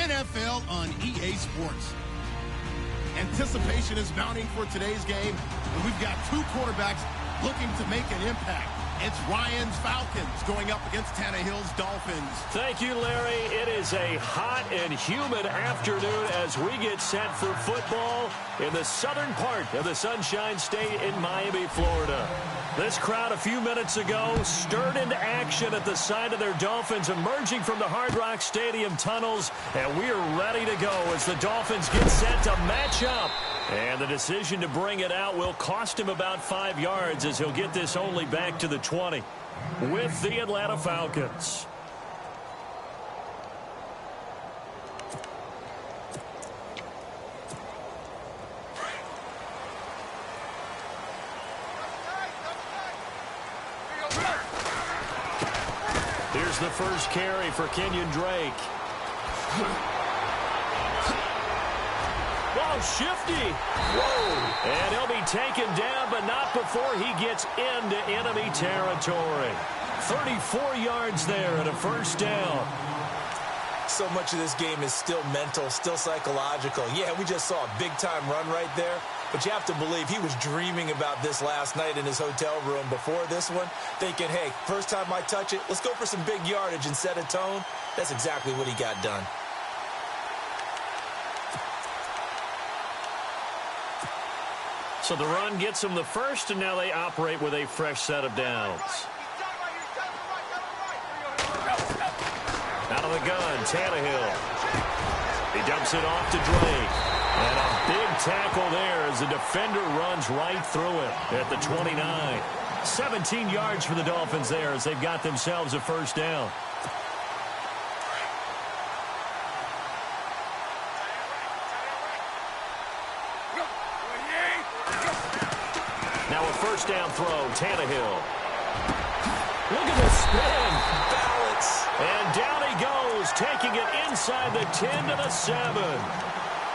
NFL on EA Sports. Anticipation is mounting for today's game, and we've got two quarterbacks looking to make an impact. It's Ryan's Falcons going up against Tannehill's Dolphins. Thank you, Larry. It is a hot and humid afternoon as we get set for football in the southern part of the Sunshine State in Miami, Florida. This crowd a few minutes ago stirred into action at the side of their Dolphins emerging from the Hard Rock Stadium tunnels, and we are ready to go as the Dolphins get set to match up. And the decision to bring it out will cost him about 5 yards as he'll get this only back to the 20 with the Atlanta Falcons. Here's the first carry for Kenyon Drake. Oh, shifty. Whoa. And he'll be taken down, but not before he gets into enemy territory. 34 yards there and a first down. So much of this game is still mental, still psychological. Yeah, we just saw a big-time run right there, but you have to believe he was dreaming about this last night in his hotel room before this one, thinking, hey, first time I touch it, let's go for some big yardage and set a tone. That's exactly what he got done. So the run gets them the first, and now they operate with a fresh set of downs. Out of the gun, Tannehill. He dumps it off to Drake. And a big tackle there as the defender runs right through it at the 29. 17 yards for the Dolphins there as they've got themselves a first down. Now a first down throw, Tannehill. Look at the spin. Balance. And down he goes, taking it inside the 10 to the 7.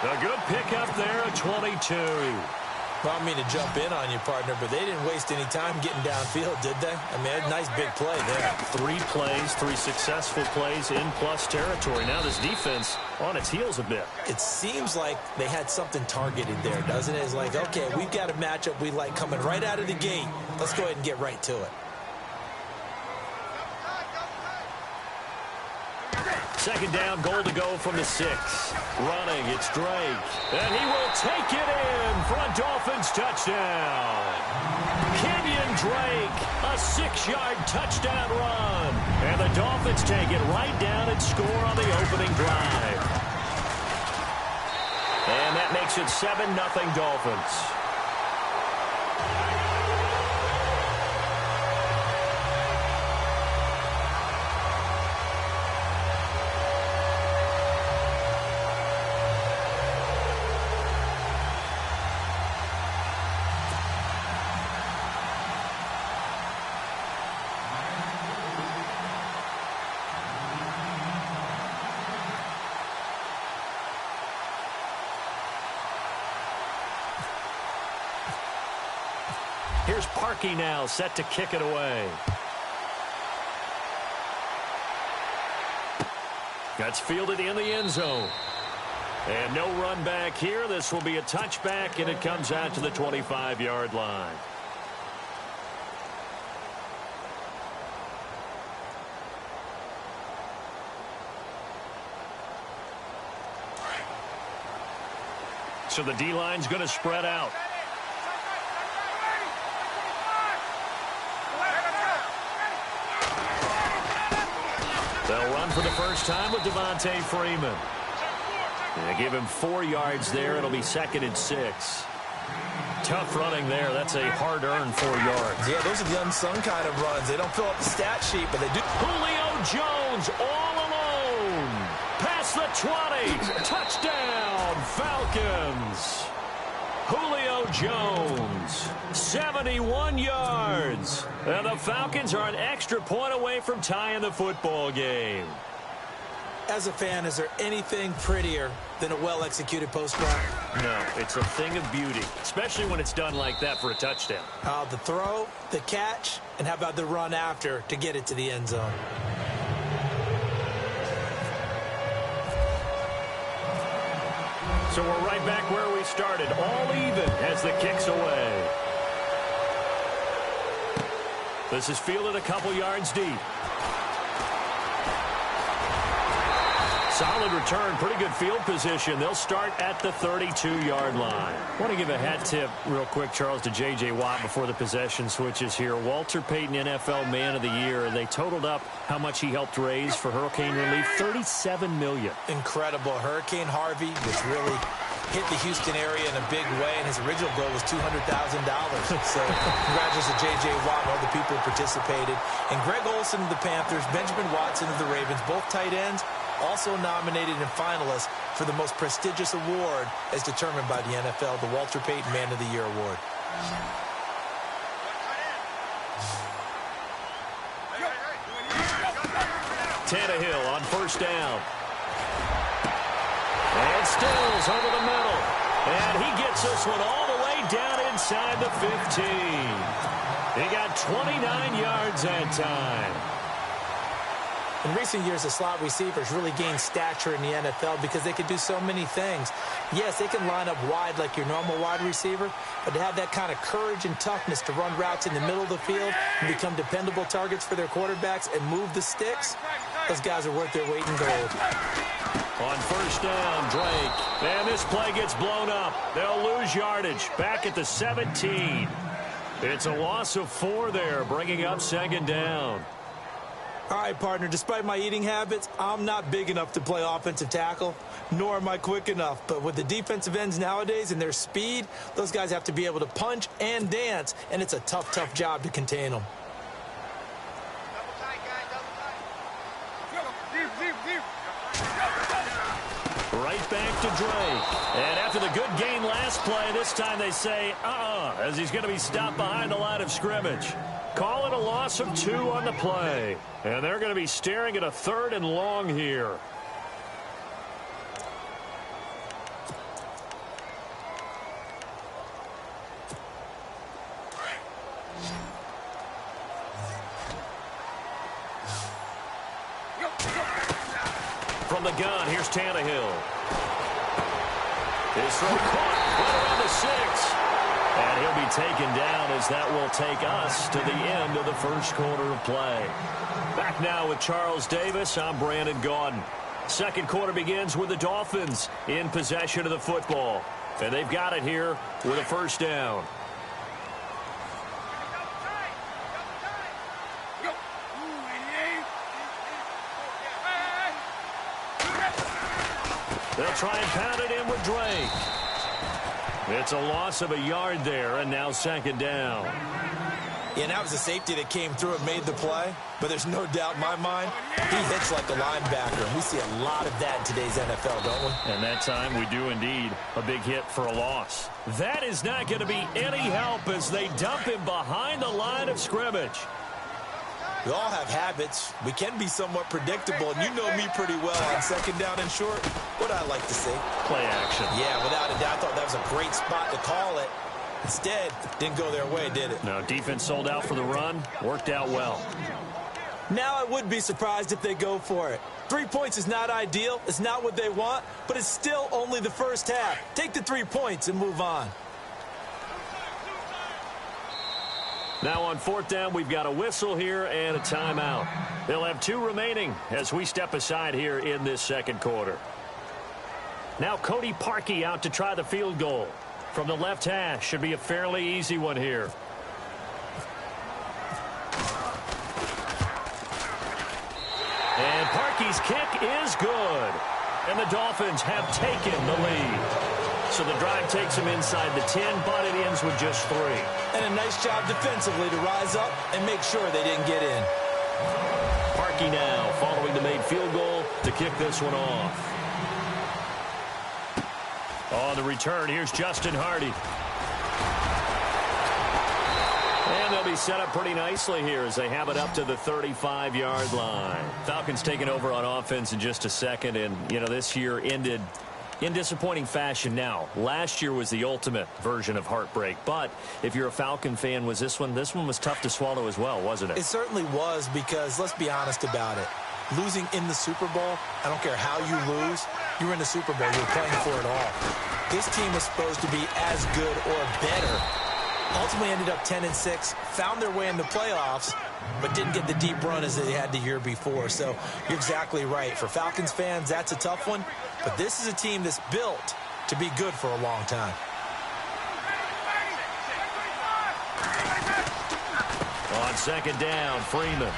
A good pickup there at 22. Well, I mean to jump in on you, partner, but they didn't waste any time getting downfield, did they? I mean, a nice big play there. 3 plays, 3 successful plays in plus territory. Now this defense on its heels a bit. It seems like they had something targeted there, doesn't it? It's like, okay, we've got a matchup we like coming right out of the gate. Let's go ahead and get right to it. Second down, goal to go from the 6. Running, it's Drake. And he will take it in for a Dolphins touchdown. Kenyon Drake, a 6-yard touchdown run. And the Dolphins take it right down and score on the opening drive. And that makes it 7-0 Dolphins. Here's Parkey now, set to kick it away. That's fielded in the end zone. And no run back here. This will be a touchback, and it comes out to the 25-yard line. So the D-line's going to spread out. They'll run for the first time with Devontae Freeman. They give him 4 yards there. It'll be 2nd and 6. Tough running there. That's a hard-earned 4 yards. Yeah, those are the unsung kind of runs. They don't fill up the stat sheet, but they do. Julio Jones all alone. Past the 20. Touchdown, Falcons. Julio Jones, 71 yards. And the Falcons are an extra point away from tying the football game. As a fan, is there anything prettier than a well-executed post route? No, it's a thing of beauty, especially when it's done like that for a touchdown. The throw, the catch, and how about the run after to get it to the end zone? So we're right back where we started, all even as the kick's away. This is fielded a couple yards deep. Solid return, pretty good field position. They'll start at the 32-yard line. I want to give a hat tip real quick, Charles, to J.J. Watt before the possession switches here. Walter Payton, NFL Man of the Year. They totaled up how much he helped raise for hurricane relief, $37 million. Incredible. Hurricane Harvey was really hit the Houston area in a big way, and his original goal was $200,000. So congratulations to J.J. Watt and all the people who participated. And Greg Olsen of the Panthers, Benjamin Watson of the Ravens, both tight ends, also nominated and finalists for the most prestigious award as determined by the NFL, the Walter Payton Man of the Year Award. Tannehill on first down. And Stills over the middle. And he gets this one all the way down inside the 15. He got 29 yards that time. In recent years, the slot receivers really gained stature in the NFL because they can do so many things. Yes, they can line up wide like your normal wide receiver, but to have that kind of courage and toughness to run routes in the middle of the field and become dependable targets for their quarterbacks and move the sticks, those guys are worth their weight in gold. On first down, Drake. And this play gets blown up. They'll lose yardage. Back at the 17. It's a loss of 4 there, bringing up second down. All right, partner, despite my eating habits, I'm not big enough to play offensive tackle, nor am I quick enough. But with the defensive ends nowadays and their speed, those guys have to be able to punch and dance, and it's a tough, tough job to contain them. Right back to Drake. And after the good gain last play, this time they say, as he's going to be stopped behind the line of scrimmage. Call it a loss of 2 on the play. And they're going to be staring at a 3rd and long here. From the gun, here's Tannehill. His throw caught right around the 6. And he'll be taken down as that will take us to the end of the first quarter of play. Back now with Charles Davis, I'm Brandon Gaudin. Second quarter begins with the Dolphins in possession of the football. And they've got it here with a first down. They'll try and pound it in with Drake. It's a loss of a yard there, and now second down. Yeah, and that was a safety that came through and made the play, but there's no doubt in my mind, he hits like a linebacker, and we see a lot of that in today's NFL, don't we? And that time we do indeed a big hit for a loss. That is not going to be any help as they dump him behind the line of scrimmage. We all have habits. We can be somewhat predictable, and you know me pretty well on second down and short. What I like to see. Play action. Yeah, without a doubt, I thought that was a great spot to call it. Instead, didn't go their way, did it? No, defense sold out for the run. Worked out well. Now I would be surprised if they go for it. 3 points is not ideal. It's not what they want, but it's still only the first half. Take the 3 points and move on. Now on fourth down, we've got a whistle here and a timeout. They'll have 2 remaining as we step aside here in this second quarter. Now Cody Parkey out to try the field goal. From the left hash, should be a fairly easy one here. And Parkey's kick is good. And the Dolphins have taken the lead. So the drive takes them inside the 10, but it ends with just 3. And a nice job defensively to rise up and make sure they didn't get in. Parkey now following the made field goal to kick this one off. On the return, here's Justin Hardy. And they'll be set up pretty nicely here as they have it up to the 35-yard line. Falcons taking over on offense in just a second, and, you know, this year ended in disappointing fashion now. Last year was the ultimate version of heartbreak, but if you're a Falcon fan, was this one was tough to swallow as well, wasn't it? It certainly was because, let's be honest about it, losing in the Super Bowl, I don't care how you lose, you're in the Super Bowl, you're playing for it all. This team was supposed to be as good or better. Ultimately ended up 10-6, found their way in the playoffs, but didn't get the deep run as they had the year before. So you're exactly right. For Falcons fans, that's a tough one, but this is a team that's built to be good for a long time. On second down, Freeman.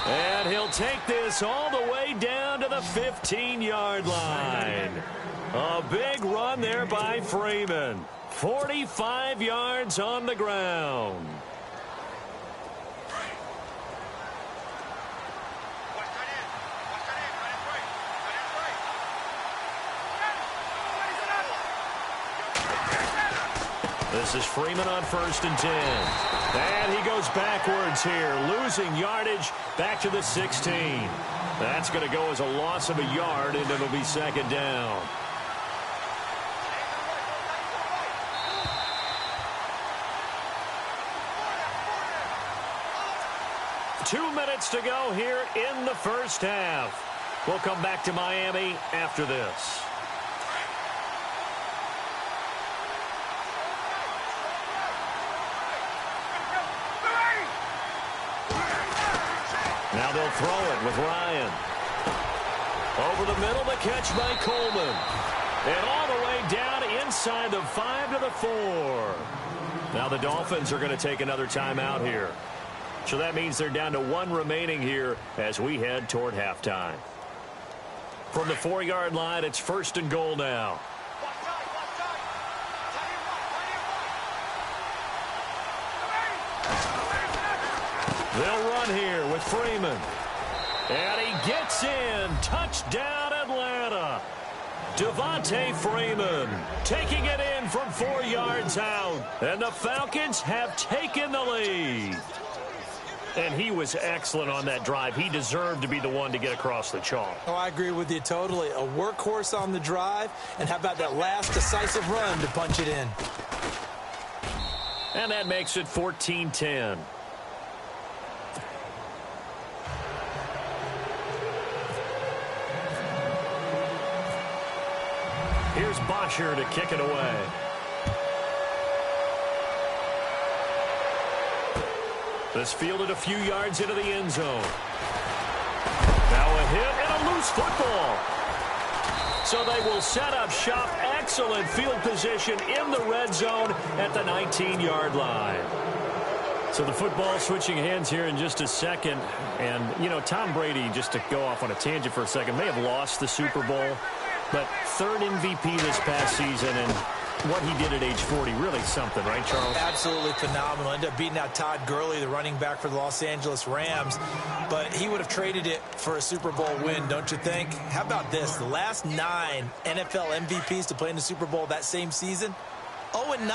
And he'll take this all the way down to the 15-yard line. A big run there by Freeman. 45 yards on the ground. This is Freeman on 1st and 10. And he goes backwards here, losing yardage back to the 16. That's going to go as a loss of a yard, and it'll be second down. Two minutes to go here in the first half. We'll come back to Miami after this. Now they'll throw it with Ryan. Over the middle, the catch by Coleman. And all the way down inside the 5 to the 4. Now the Dolphins are going to take another timeout here. So that means they're down to 1 remaining here as we head toward halftime. From the 4-yard line, it's 1st and goal now. They'll run here with Freeman. And he gets in. Touchdown, Atlanta. Devontae Freeman taking it in from 4 yards out. And the Falcons have taken the lead. And he was excellent on that drive. He deserved to be the one to get across the chalk. Oh, I agree with you totally. A workhorse on the drive. And how about that last decisive run to punch it in? And that makes it 14-10. Here's Bosher to kick it away. This fielded a few yards into the end zone. Now a hit and a loose football. So they will set up shop. Excellent field position in the red zone at the 19-yard line. So the football switching hands here in just a second. And, you know, Tom Brady, just to go off on a tangent for a second, may have lost the Super Bowl. But 3rd MVP this past season, and what he did at age 40, really something, right, Charles? Absolutely phenomenal. Ended up beating out Todd Gurley, the running back for the Los Angeles Rams. But he would have traded it for a Super Bowl win, don't you think? How about this? The last 9 NFL MVPs to play in the Super Bowl that same season, 0-9.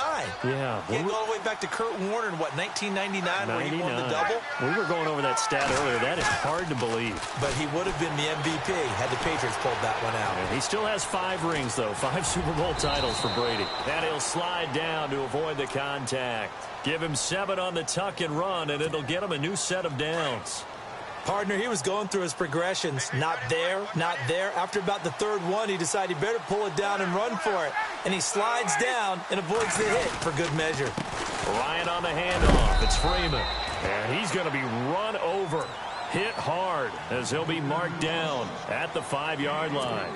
Yeah. He go all the way back to Kurt Warner in, what, 1999, where he won the double? We were going over that stat earlier. That is hard to believe. But he would have been the MVP had the Patriots pulled that one out. Yeah, he still has 5 rings, though. 5 Super Bowl titles for Brady. And he'll slide down to avoid the contact. Give him 7 on the tuck and run, and it'll get him a new set of downs. Partner, he was going through his progressions. Not there, not there. After about the 3rd one, he decided he better pull it down and run for it. And he slides down and avoids the hit for good measure. Ryan on the handoff. It's Freeman. And he's going to be run over. Hit hard as he'll be marked down at the 5-yard line.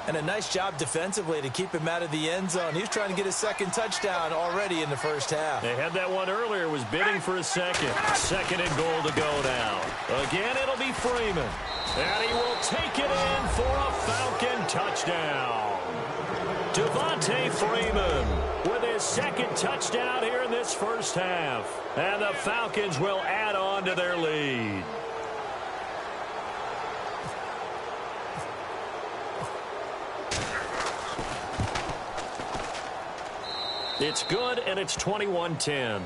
And a nice job defensively to keep him out of the end zone. He was trying to get his 2nd touchdown already in the first half. They had that one earlier, was bidding for a 2nd. 2nd and goal to go now. Again, it'll be Freeman. And he will take it in for a Falcon touchdown. Devontae Freeman with his 2nd touchdown here in this first half. And the Falcons will add on to their lead. It's good, and it's 21-10.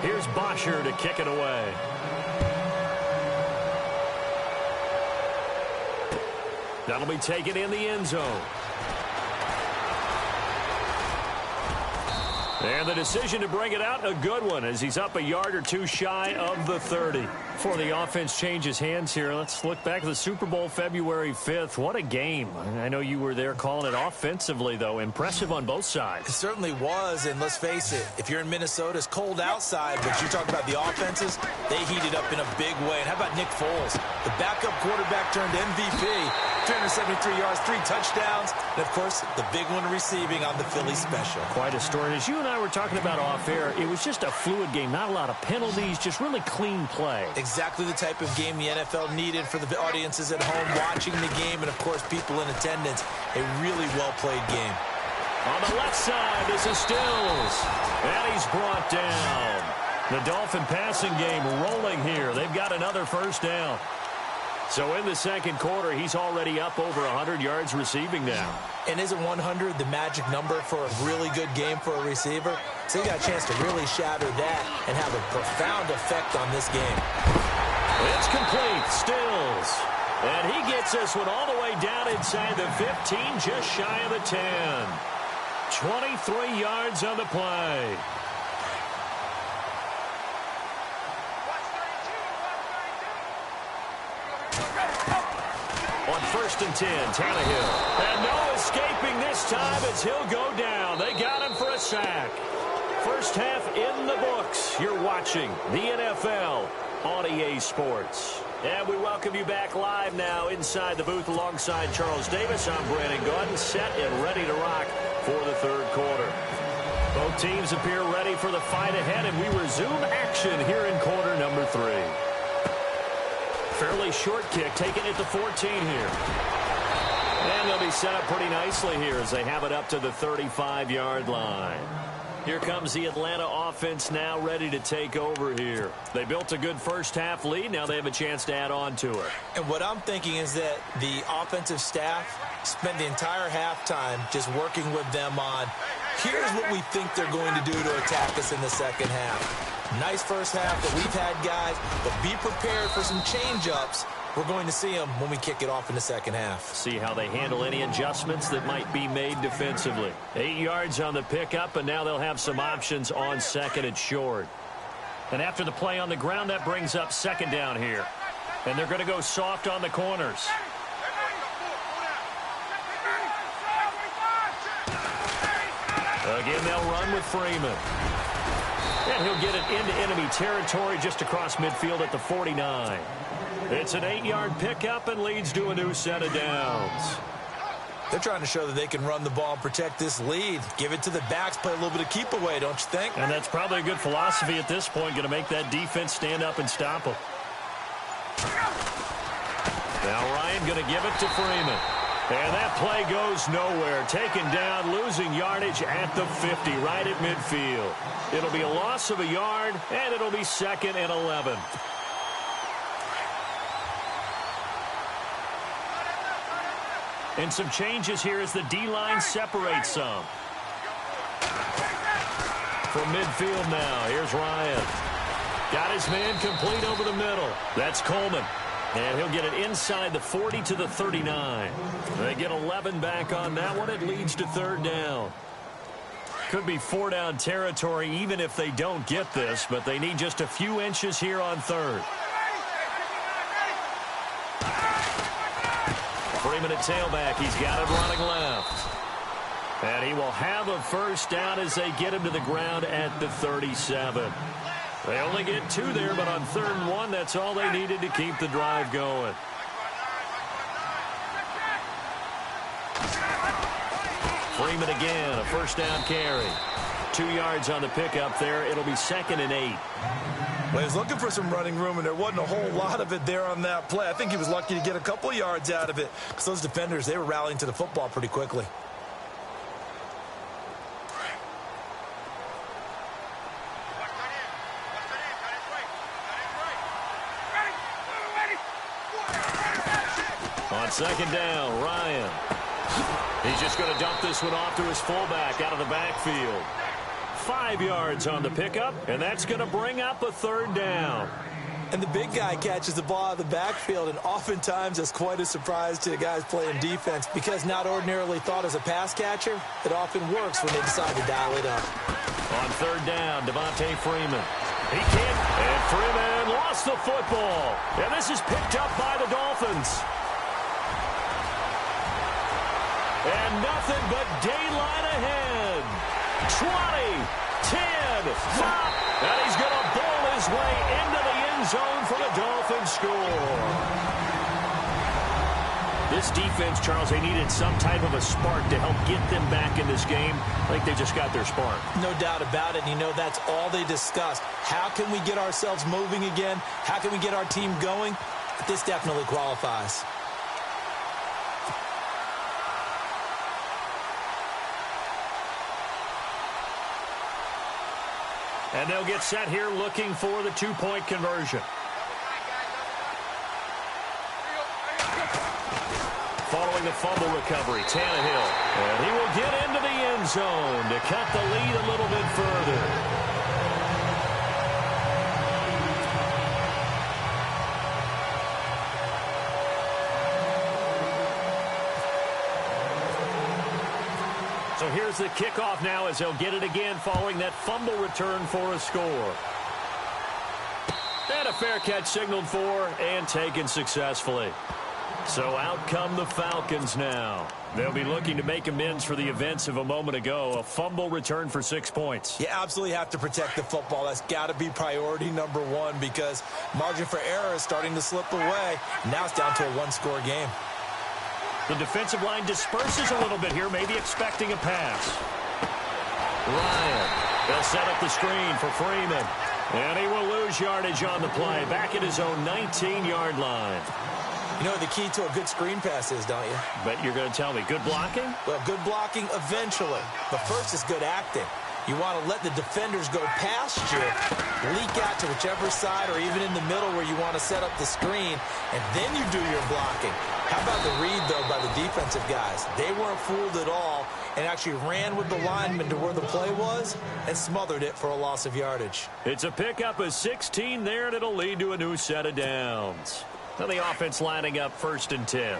Here's Bosher to kick it away. That'll be taken in the end zone. And the decision to bring it out, a good one, as he's up a yard or two shy of the 30. Before the offense changes hands here, let's look back at the Super Bowl February 5th. What a game. I know you were there calling it offensively, though. Impressive on both sides. It certainly was, and let's face it, if you're in Minnesota, it's cold outside, but you talk about the offenses, they heated up in a big way. And how about Nick Foles? The backup quarterback turned MVP, 373 yards, 3 touchdowns, and, of course, the big one receiving on the Philly special. Quite a story. As you and I were talking about off air, it was just a fluid game, not a lot of penalties, just really clean play. Exactly the type of game the NFL needed for the audiences at home watching the game, and, of course, people in attendance. A really well-played game. On the left side, this is Stills, and he's brought down. The Dolphin passing game rolling here. They've got another first down. So in the second quarter, he's already up over 100 yards receiving now. And isn't 100 the magic number for a really good game for a receiver? So he got a chance to really shatter that and have a profound effect on this game. It's complete. Stills. And he gets this one all the way down inside the 15, just shy of the 10. 23 yards on the play. On 1st and 10, Tannehill. And no escaping this time as he'll go down. They got him for a sack. First half in the books. You're watching the NFL on EA Sports. And we welcome you back live now inside the booth alongside Charles Davis. I'm Brandon Gaudin, set and ready to rock for the third quarter. Both teams appear ready for the fight ahead, and we resume action here in quarter number 3. Fairly short kick, taken at the 14 here. And they'll be set up pretty nicely here as they have it up to the 35-yard line. Here comes the Atlanta offense now ready to take over here. They built a good first half lead. Now they have a chance to add on to it. And what I'm thinking is that the offensive staff spent the entire halftime just working with them on, here's what we think they're going to do to attack us in the second half. Nice first half that we've had, guys, but be prepared for some change-ups. We're going to see them when we kick it off in the second half. See how they handle any adjustments that might be made defensively. 8 yards on the pickup, and now they'll have some options on second and short. And after the play on the ground, that brings up second down here. And they're going to go soft on the corners. Again, they'll run with Freeman. And he'll get it into enemy territory just across midfield at the 49. It's an 8-yard pickup and leads to a new set of downs. They're trying to show that they can run the ball and protect this lead. Give it to the backs, play a little bit of keep away, don't you think? And that's probably a good philosophy at this point, going to make that defense stand up and stop them. Now Ryan going to give it to Freeman. And that play goes nowhere. Taken down, losing yardage at the 50, right at midfield. It'll be a loss of a yard, and it'll be 2nd and 11. And some changes here as the D-line separates some. From midfield now, here's Ryan. Got his man complete over the middle. That's Coleman. And he'll get it inside the 40 to the 39. They get 11 back on that one. It leads to third down. Could be 4-down territory even if they don't get this, but they need just a few inches here on third. Freeman at tailback. He's got it running left. And he will have a first down as they get him to the ground at the 37. They only get 2 there, but on 3rd and 1, that's all they needed to keep the drive going. Freeman again, a first down carry. 2 yards on the pickup there. It'll be 2nd and 8. Well, he was looking for some running room, and there wasn't a whole lot of it there on that play. I think he was lucky to get a couple of yards out of it because those defenders, they were rallying to the football pretty quickly. On 2nd down, Ryan. He's just going to dump this one off to his fullback out of the backfield. 5 yards on the pickup, and that's going to bring up a 3rd down. And the big guy catches the ball out of the backfield, and oftentimes it's quite a surprise to the guys playing defense because not ordinarily thought as a pass catcher, it often works when they decide to dial it up. On third down, Devontae Freeman. He can't, and Freeman lost the football. And this is picked up by the Dolphins. And nothing but daylight ahead. 20, 10, 5. And he's going to bowl his way into the end zone for the Dolphins score. This defense, Charles, they needed some type of a spark to help get them back in this game. I think they just got their spark. No doubt about it. And you know, that's all they discussed. How can we get ourselves moving again? How can we get our team going? This definitely qualifies. And they'll get set here looking for the two-point conversion. Following the fumble recovery, Tannehill. And he will get into the end zone to cut the lead a little bit further. So here's the kickoff now as they'll get it again following that fumble return for a score. And a fair catch signaled for and taken successfully. So out come the Falcons now. They'll be looking to make amends for the events of a moment ago. A fumble return for 6 points. You absolutely have to protect the football. That's got to be priority number one because margin for error is starting to slip away. Now it's down to a one-score game. The defensive line disperses a little bit here, maybe expecting a pass. Ryan. They'll set up the screen for Freeman. And he will lose yardage on the play. Back at his own 19-yard line. You know what the key to a good screen pass is, don't you? Bet you're going to tell me. Good blocking? Well, good blocking eventually. But first is good acting. You want to let the defenders go past you, leak out to whichever side or even in the middle where you want to set up the screen, and then you do your blocking. How about the read, though, by the defensive guys? They weren't fooled at all and actually ran with the lineman to where the play was and smothered it for a loss of yardage. It's a pickup of 16 there, and it'll lead to a new set of downs. Now the offense lining up 1st and 10.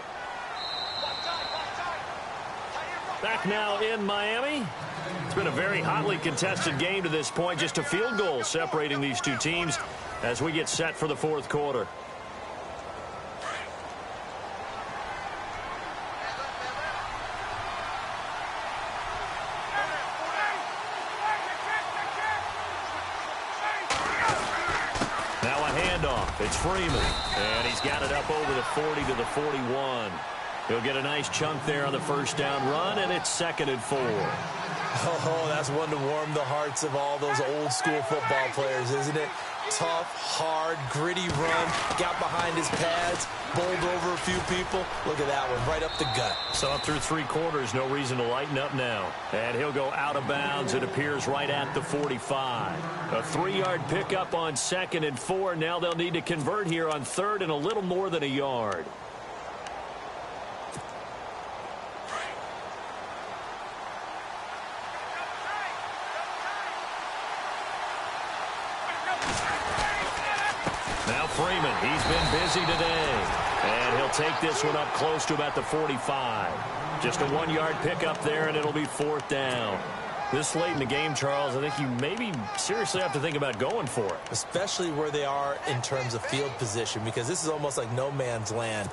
Back now in Miami. It's been a very hotly contested game to this point. Just a field goal separating these two teams as we get set for the fourth quarter. Now a handoff. It's Freeman. And he's got it up over the 40 to the 41. He'll get a nice chunk there on the first down run, and it's 2nd and 4. Oh, that's one to warm the hearts of all those old school football players, isn't it? Tough, hard, gritty run, got behind his pads, bowled over a few people. Look at that one, right up the gut. So up through 3 quarters, no reason to lighten up now. And he'll go out of bounds, it appears, right at the 45. A 3-yard pickup on 2nd and 4. Now they'll need to convert here on 3rd and a little more than a yard. Now Freeman, he's been busy today. And he'll take this one up close to about the 45. Just a 1-yard pickup there, and it'll be 4th down. This late in the game, Charles, I think you maybe seriously have to think about going for it. Especially where they are in terms of field position, because this is almost like no man's land.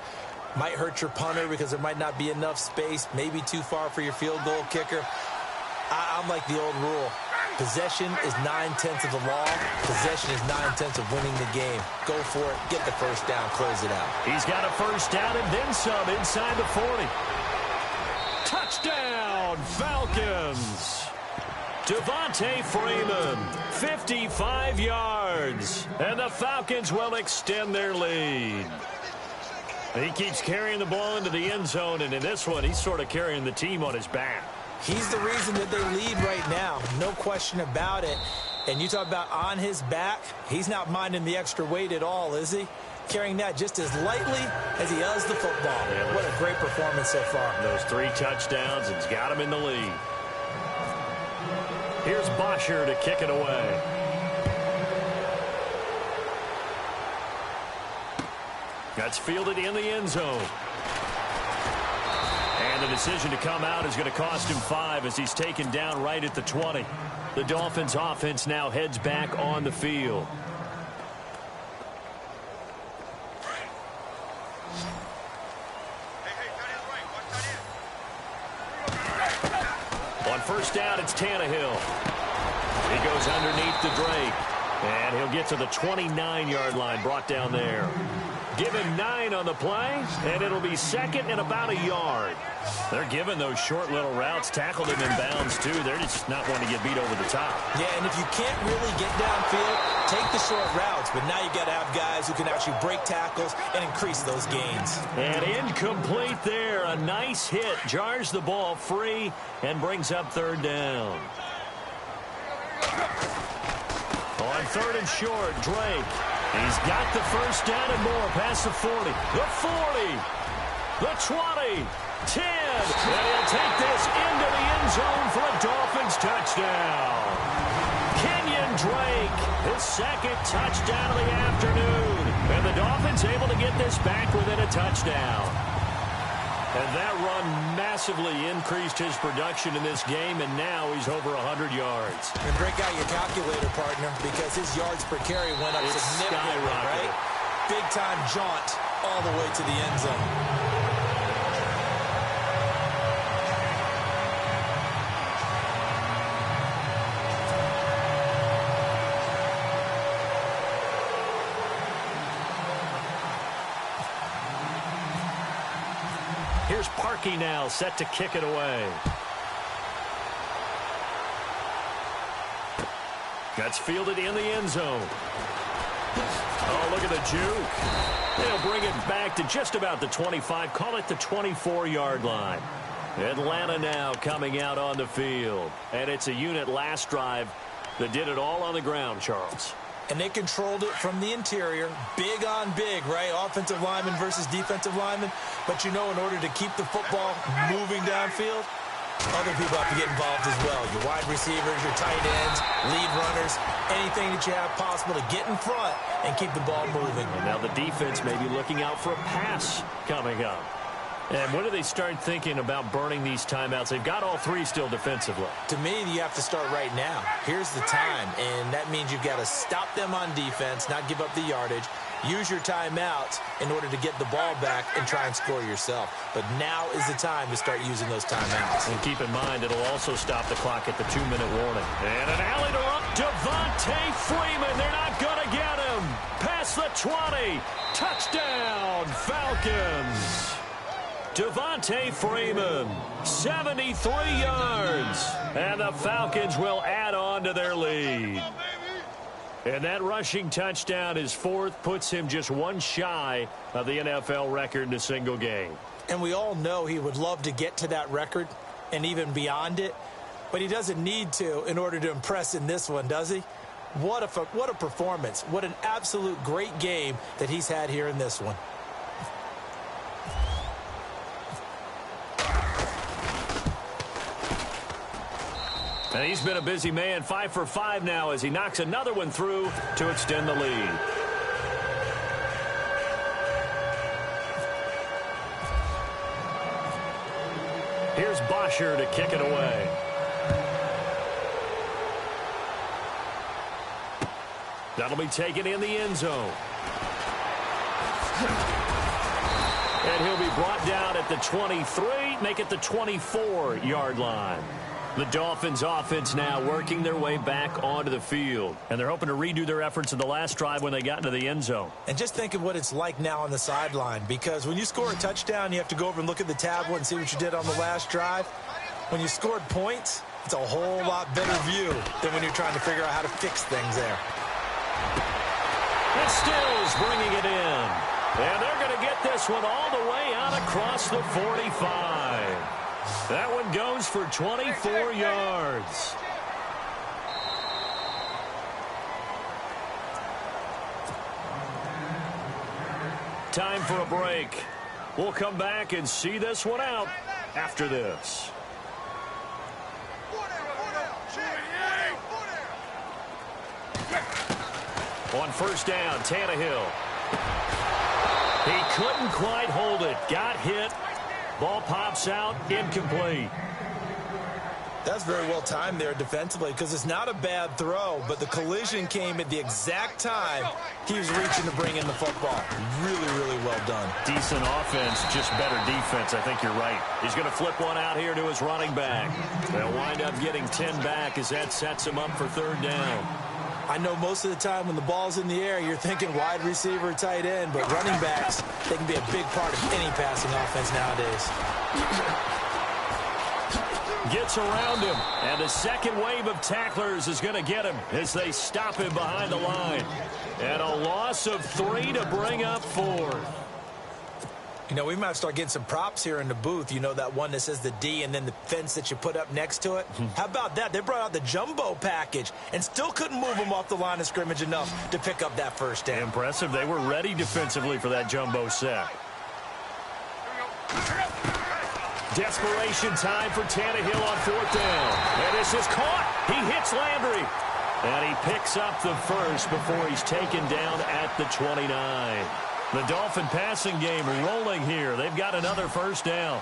Might hurt your punter because there might not be enough space, maybe too far for your field goal kicker. I'm like the old rule. Possession is 9/10 of the law. Possession is 9/10 of winning the game. Go for it. Get the first down. Close it out. He's got a first down and then some inside the 40. Touchdown, Falcons. Devontae Freeman, 55 yards. And the Falcons will extend their lead. He keeps carrying the ball into the end zone, and in this one, he's sort of carrying the team on his back. He's the reason that they lead right now. No question about it. And you talk about on his back, he's not minding the extra weight at all, is he? Carrying that just as lightly as he does the football. Yeah, what a great performance so far. Those 3 touchdowns, it's got him in the lead. Here's Bosher to kick it away. That's fielded in the end zone. And the decision to come out is going to cost him 5 as he's taken down right at the 20. The Dolphins offense now heads back on the field. On first down, it's Tannehill. He goes underneath to Drake. And he'll get to the 29-yard line, brought down there. Give him 9 on the play, and it'll be second and about a yard. They're giving those short little routes, tackled him in bounds, too. They're just not wanting to get beat over the top. Yeah, and if you can't really get downfield, take the short routes. But now you got to have guys who can actually break tackles and increase those gains. And incomplete there. A nice hit. Jars the ball free and brings up third down. On third and short, Drake. He's got the first down and more past the 40. The 40. The 20. 10. And he'll take this into the end zone for a Dolphins touchdown. Kenyon Drake, his second touchdown of the afternoon. And the Dolphins able to get this back within a touchdown. And that run massively increased his production in this game, and now he's over 100 yards. And break out your calculator, partner, because his yards per carry went up significantly, right? Big-time jaunt all the way to the end zone. Here's Parkey now, set to kick it away. That's fielded in the end zone. Oh, look at the juke. They'll bring it back to just about the 25. Call it the 24-yard line. Atlanta now coming out on the field. And it's a unit last drive that did it all on the ground, Charles. And they controlled it from the interior. Big on big, right? Offensive lineman versus defensive lineman. But you know, in order to keep the football moving downfield, other people have to get involved as well. Your wide receivers, your tight ends, lead runners, anything that you have possible to get in front and keep the ball moving. And now the defense may be looking out for a pass coming up. And when do they start thinking about burning these timeouts? They've got all 3 still defensively. To me, you have to start right now. Here's the time, and that means you've got to stop them on defense, not give up the yardage. Use your timeouts in order to get the ball back and try and score yourself. But now is the time to start using those timeouts. And keep in mind, it'll also stop the clock at the 2-minute warning. And an alley to up Devontae Freeman. They're not going to get him. Past the 20. Touchdown, Falcons. Devontae Freeman, 73 yards. And the Falcons will add on to their lead. And that rushing touchdown, his 4th, puts him just 1 shy of the NFL record in a single game. And we all know he would love to get to that record and even beyond it. But he doesn't need to in order to impress in this one, does he? What a performance. What an absolute great game that he's had here in this one. And he's been a busy man, 5 for 5 now as he knocks another one through to extend the lead. Here's Bosher to kick it away. That'll be taken in the end zone. And he'll be brought down at the 23, make it the 24-yard line. The Dolphins offense now working their way back onto the field. And they're hoping to redo their efforts in the last drive when they got into the end zone. And just think of what it's like now on the sideline. Because when you score a touchdown, you have to go over and look at the tablet and see what you did on the last drive. When you scored points, it's a whole lot better view than when you're trying to figure out how to fix things there. And Stills bringing it in. And they're going to get this one all the way out across the 45. That one goes for 24 yards. Time for a break. We'll come back and see this one out after this. On first down, Tannehill. He couldn't quite hold it. Got hit. Ball pops out. Incomplete. That's very well timed there defensively because it's not a bad throw, but the collision came at the exact time he was reaching to bring in the football. Really, really well done. Decent offense, just better defense. I think you're right. He's going to flip one out here to his running back. They'll wind up getting 10 back as that sets him up for third down. I know most of the time when the ball's in the air, you're thinking wide receiver, tight end, but running backs, they can be a big part of any passing offense nowadays. Gets around him, and the second wave of tacklers is going to get him as they stop him behind the line. And a loss of 3 to bring up 4. You know, we might start getting some props here in the booth. You know, that one that says the D and then the fence that you put up next to it? How about that? They brought out the jumbo package and still couldn't move them off the line of scrimmage enough to pick up that first down. Impressive. They were ready defensively for that jumbo set. Desperation time for Tannehill on fourth down. And this is caught. He hits Landry. And he picks up the first before he's taken down at the 29. The Dolphin passing game rolling here. They've got another first down.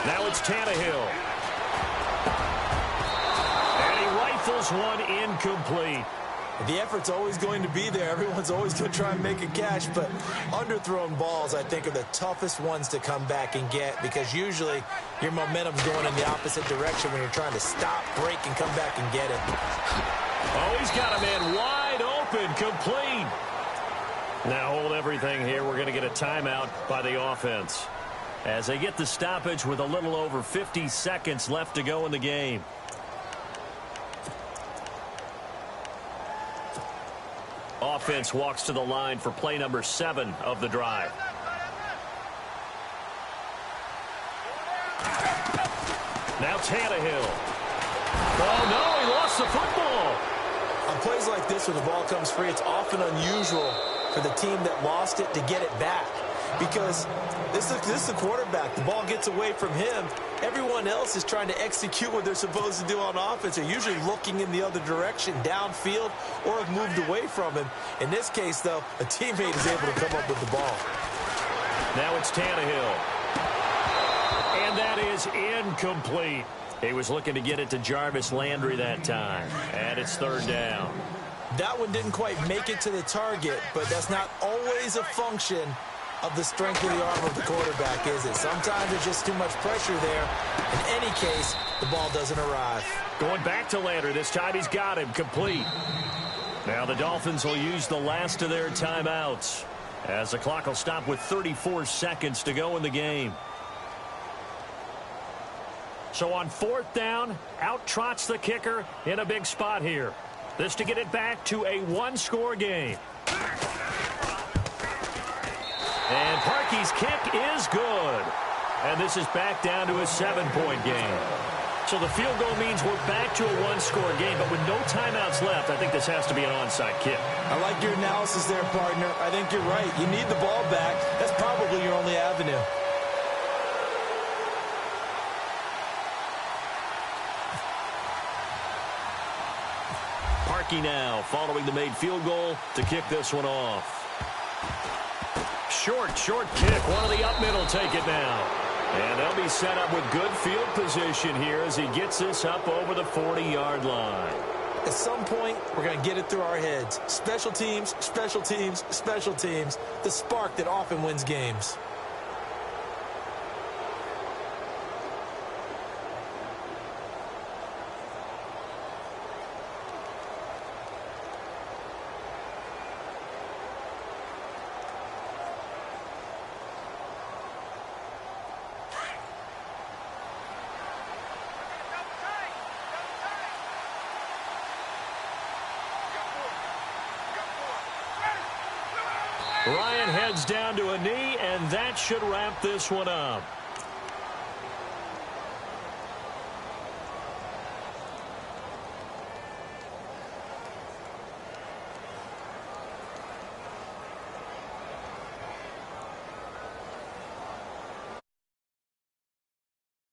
Now it's Tannehill. And he rifles one incomplete. The effort's always going to be there. Everyone's always going to try and make a catch, but underthrown balls, I think, are the toughest ones to come back and get because usually your momentum's going in the opposite direction when you're trying to stop, break, and come back and get it. Oh, he's got a man wide open, complete. Now hold everything here. We're going to get a timeout by the offense as they get the stoppage with a little over 50 seconds left to go in the game. Offense walks to the line for play number 7 of the drive. Now Tannehill. Oh, no, he lost the football. On plays like this, when the ball comes free, it's often unusual for the team that lost it to get it back because this is the quarterback. The ball gets away from him. Everyone else is trying to execute what they're supposed to do on offense. They're usually looking in the other direction, downfield, or have moved away from him. In this case, though, a teammate is able to come up with the ball. Now it's Tannehill. And that is incomplete. He was looking to get it to Jarvis Landry that time. And it's third down. That one didn't quite make it to the target, but that's not always a function of the strength of the arm of the quarterback, is it? Sometimes there's just too much pressure there. In any case, the ball doesn't arrive. Going back to Landry. This time he's got him complete. Now the Dolphins will use the last of their timeouts as the clock will stop with 34 seconds to go in the game. So on fourth down, out trots the kicker in a big spot here. This to get it back to a one-score game. And Parkey's kick is good. And this is back down to a 7-point game. So the field goal means we're back to a one-score game, but with no timeouts left, I think this has to be an onside kick. I like your analysis there, partner. I think you're right. You need the ball back. That's probably your only avenue. Parkey now following the made field goal to kick this one off. Short kick. One of the up middle take it now. And they'll be set up with good field position here as he gets this up over the 40-yard line. At some point, we're going to get it through our heads. Special teams, special teams, special teams. The spark that often wins games. Ryan heads down to a knee, and that should wrap this one up.